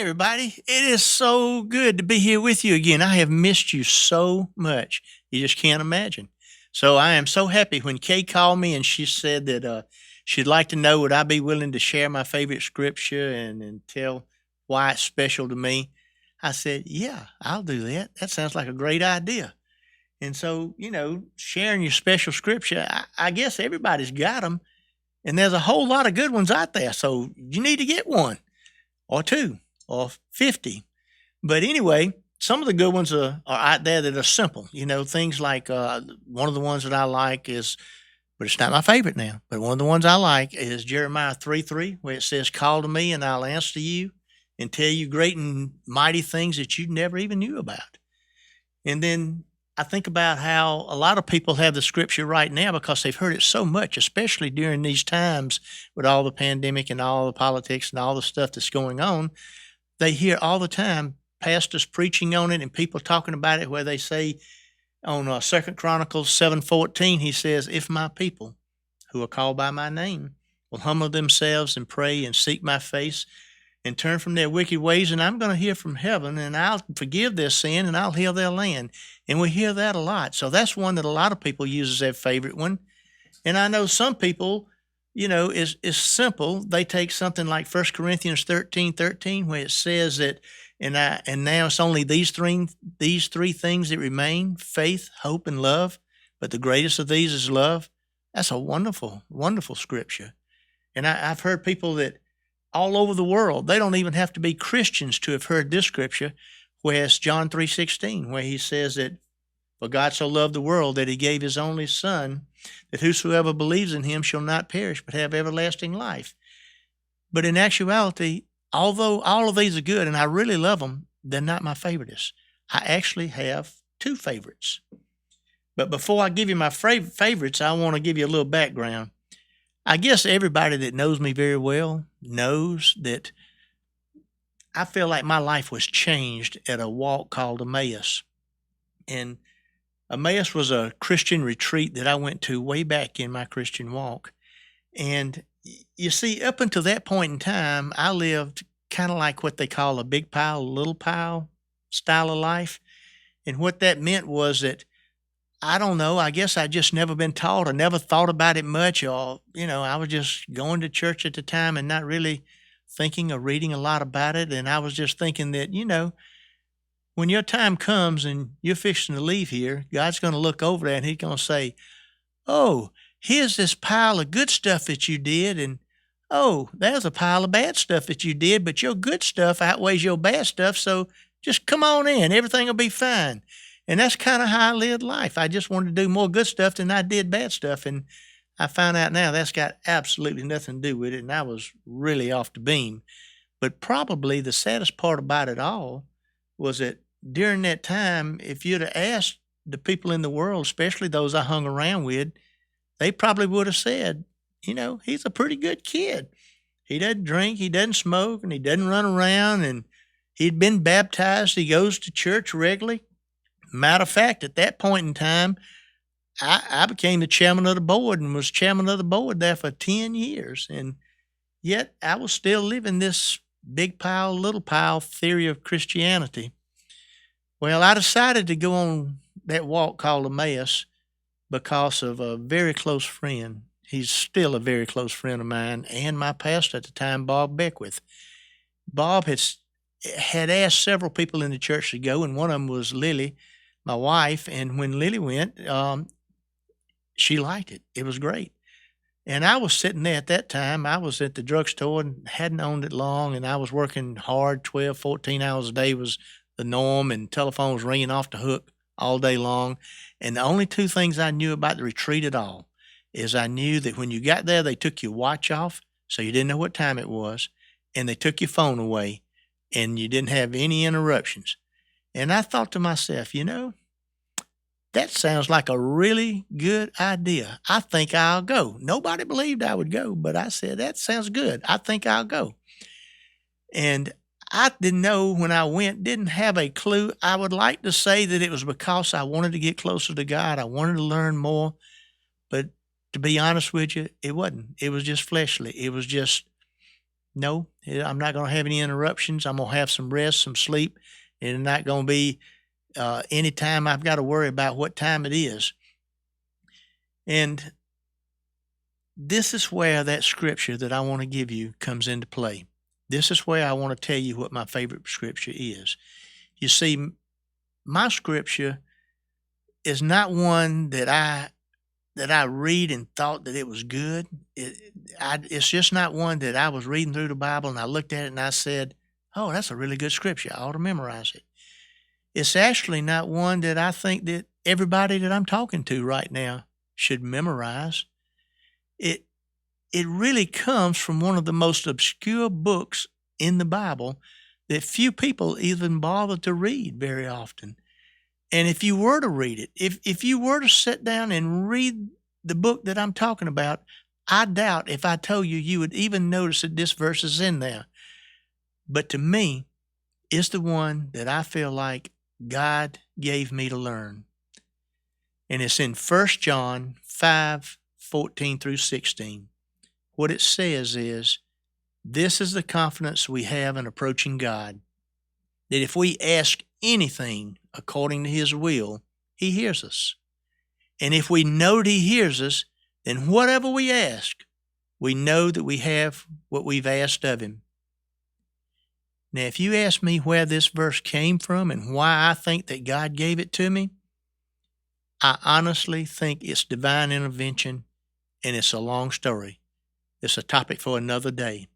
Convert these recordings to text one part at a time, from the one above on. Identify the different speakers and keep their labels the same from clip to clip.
Speaker 1: everybody. It is so good to be here with you again. I have missed you so much. You just can't imagine. So I am so happy when Kay called me and she said that she'd like to know would I be willing to share my favorite scripture and tell why it's special to me. I said, yeah, I'll do that. That sounds like a great idea. And so, sharing your special scripture, I guess everybody's got them. And there's a whole lot of good ones out there. So you need to get one or two or 50. But anyway, some of the good ones are out there that are simple. Things like one of the ones that I like is, but it's not my favorite now, but one of the ones I like is Jeremiah 3:3, where it says, call to me and I'll answer you and tell you great and mighty things that you never even knew about. And then I think about how a lot of people have the scripture right now because they've heard it so much, especially during these times with all the pandemic and all the politics and all the stuff that's going on. They hear all the time pastors preaching on it and people talking about it, where they say on 2 Chronicles 7:14, he says, if my people who are called by my name will humble themselves and pray and seek my face and turn from their wicked ways, and I'm going to hear from heaven, and I'll forgive their sin, and I'll heal their land. And we hear that a lot. So that's one that a lot of people use as their favorite one. And I know some people, is simple. They take something like 1 Corinthians 13:13, where it says that, and now it's only these three things that remain: faith, hope, and love. But the greatest of these is love. That's a wonderful, wonderful scripture. And I've heard people that all over the world, they don't even have to be Christians to have heard this scripture, where it's John 3:16, where he says that, for God so loved the world that he gave his only son, that whosoever believes in him shall not perish, but have everlasting life. But in actuality, although all of these are good, and I really love them, they're not my favorites. I actually have two favorites. But before I give you my favorites, I want to give you a little background. I guess everybody that knows me very well knows that I feel like my life was changed at a walk called Emmaus. And Emmaus was a Christian retreat that I went to way back in my Christian walk. And you see, up until that point in time, I lived kind of like what they call a big pile, little pile style of life. And what that meant was that, I don't know, I guess I just never been taught. I never thought about it much, or, I was just going to church at the time and not really thinking or reading a lot about it. And I was just thinking that, when your time comes and you're fixing to leave here, God's going to look over that and he's going to say, oh, here's this pile of good stuff that you did. And, oh, there's a pile of bad stuff that you did, but your good stuff outweighs your bad stuff. So just come on in. Everything will be fine. And that's kind of how I lived life. I just wanted to do more good stuff than I did bad stuff. And I found out now that's got absolutely nothing to do with it. And I was really off the beam. But probably the saddest part about it all was that during that time, if you'd have asked the people in the world, especially those I hung around with, they probably would have said, he's a pretty good kid. He doesn't drink, he doesn't smoke, and he doesn't run around, and he'd been baptized. He goes to church regularly. Matter of fact, at that point in time, I became the chairman of the board and was chairman of the board there for 10 years. And yet I was still living this big pile, little pile theory of Christianity. Well, I decided to go on that walk called Emmaus because of a very close friend. He's still a very close friend of mine and my pastor at the time, Bob Beckwith. Bob had asked several people in the church to go, and one of them was Lily, my wife. And when Lily went, she liked it. It was great. And I was sitting there at that time. I was at the drugstore and hadn't owned it long, and I was working hard. 12, 14 hours a day was the norm, and telephone was ringing off the hook all day long. And the only two things I knew about the retreat at all is I knew that when you got there, they took your watch off, so you didn't know what time it was, and they took your phone away, and you didn't have any interruptions. And I thought to myself, that sounds like a really good idea. I think I'll go. Nobody believed I would go, but I said, that sounds good. I think I'll go. And I didn't know when I went, didn't have a clue. I would like to say that it was because I wanted to get closer to God. I wanted to learn more. But to be honest with you, it wasn't. It was just fleshly. It was just No, I'm not going to have any interruptions. I'm going to have some rest, some sleep, and it's not going to be any time I've got to worry about what time it is. And this is where that scripture that I want to give you comes into play. This is where I want to tell you what my favorite scripture is. You see, my scripture is not one that I read and thought that it was good. It's just not one that I was reading through the Bible and I looked at it and I said, "Oh, that's a really good scripture. I ought to memorize it." It's actually not one that I think that everybody that I'm talking to right now should memorize. It it really comes from one of the most obscure books in the Bible that few people even bother to read very often. And if you were to read it, if you were to sit down and read the book that I'm talking about, I doubt if I told you you would even notice that this verse is in there. But to me, it's the one that I feel like God gave me to learn. And it's in 1 John 5:14 through 16. What it says is, this is the confidence we have in approaching God, that if we ask anything according to his will, he hears us. And if we know that he hears us, then whatever we ask, we know that we have what we've asked of him. Now, if you ask me where this verse came from and why I think that God gave it to me, I honestly think it's divine intervention, and it's a long story. It's a topic for another day.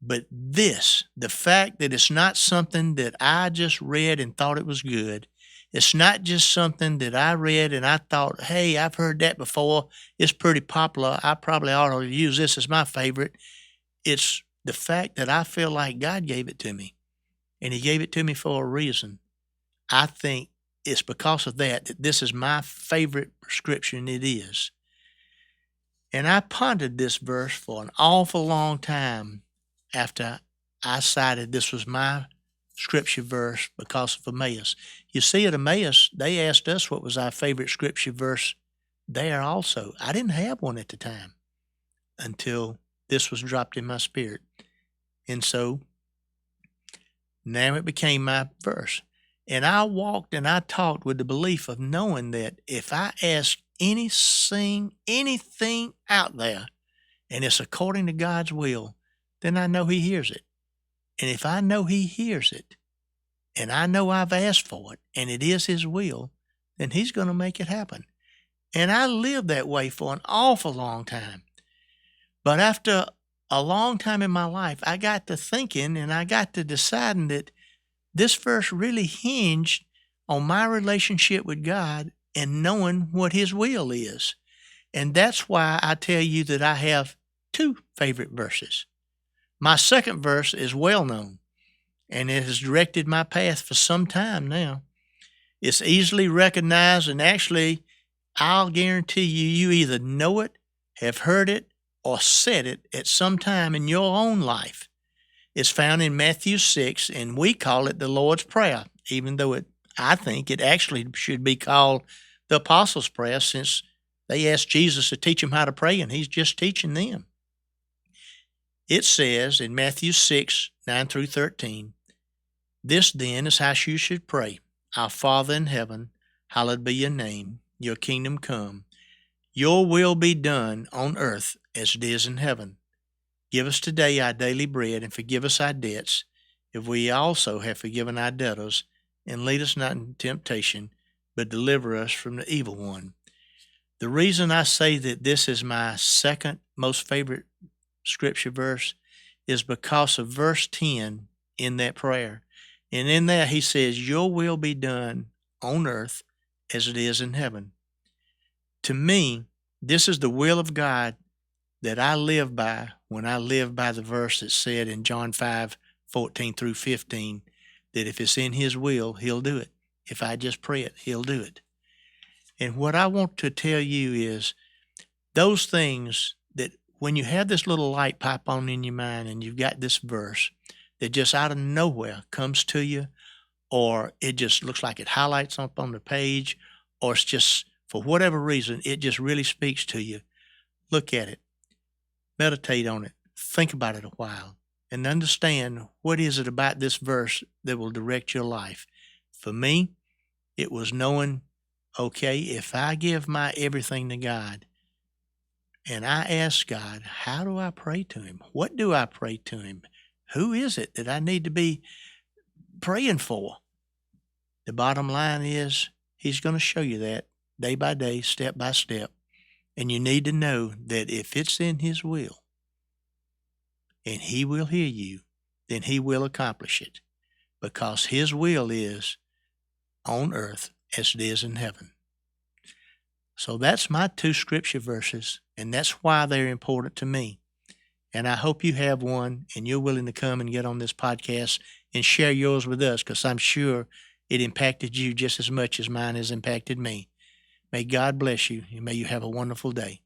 Speaker 1: But the fact that it's not something that I just read and thought it was good, it's not just something that I read and I thought, hey, I've heard that before, it's pretty popular, I probably ought to use this as my favorite. It's the fact that I feel like God gave it to me, and he gave it to me for a reason. I think it's because of that this is my favorite prescription. It is. And I pondered this verse for an awful long time after I decided this was my scripture verse because of Emmaus. You see, at Emmaus, they asked us what was our favorite scripture verse there also. I didn't have one at the time until this was dropped in my spirit. And so now it became my verse. And I walked and I talked with the belief of knowing that if I ask anything out there, and it's according to God's will, then I know he hears it. And if I know he hears it, and I know I've asked for it, and it is his will, then he's going to make it happen. And I lived that way for an awful long time. But after a long time in my life, I got to thinking and I got to deciding that this verse really hinged on my relationship with God and knowing what his will is. And that's why I tell you that I have two favorite verses. My second verse is well known, and it has directed my path for some time now. It's easily recognized, and actually, I'll guarantee you either know it, have heard it, or said it at some time in your own life. It's found in Matthew 6, and we call it the Lord's Prayer, even though I think it actually should be called the Apostles' Prayer, since they asked Jesus to teach them how to pray, and he's just teaching them. It says in Matthew 6, 9 through 13, "This then is how you should pray. Our Father in heaven, hallowed be your name. Your kingdom come. Your will be done on earth as it is in heaven. Give us today our daily bread, and forgive us our debts, if we also have forgiven our debtors. And lead us not into temptation, but deliver us from the evil one." The reason I say that this is my second most favorite scripture verse is because of verse 10 in that prayer. And in that he says, "Your will be done on earth as it is in heaven." To me, this is the will of God that I live by when I live by the verse that said in John 5:14 through 15, that if it's in his will, he'll do it. If I just pray it, he'll do it. And what I want to tell you is those things that when you have this little light pop on in your mind and you've got this verse that just out of nowhere comes to you, or it just looks like it highlights up on the page, or it's just for whatever reason, it just really speaks to you. Look at it, meditate on it, think about it a while, and understand what is it about this verse that will direct your life. For me, it was knowing, okay, if I give my everything to God and I ask God, how do I pray to him? What do I pray to him? Who is it that I need to be praying for? The bottom line is he's going to show you that day by day, step by step. And you need to know that if it's in his will and he will hear you, then he will accomplish it, because his will is on earth as it is in heaven. So that's my 2 scripture verses, and that's why they're important to me. And I hope you have one and you're willing to come and get on this podcast and share yours with us, because I'm sure it impacted you just as much as mine has impacted me. May God bless you, and may you have a wonderful day.